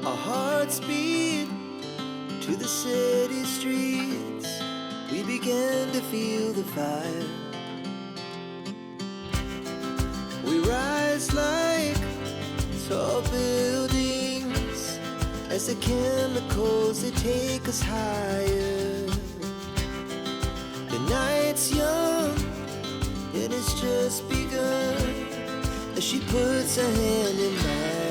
Our hearts beat to the city streets. We began to feel the fire. We rise like tall buildings as the chemicals, they take us higher. The night's young and it's just begun as she puts her hand in mine.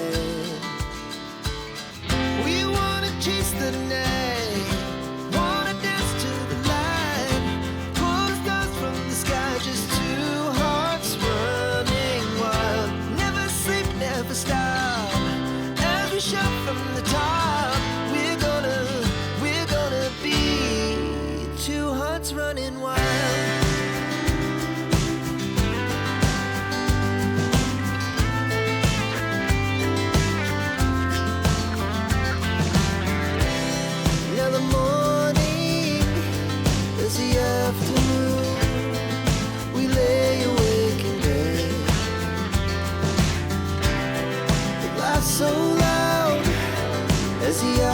We wanna chase the night, wanna dance to the light, pull the stars from the sky, just two hearts running wild. Never sleep, never stop, as we shout from the top. We're gonna be two hearts running wild. So loud as the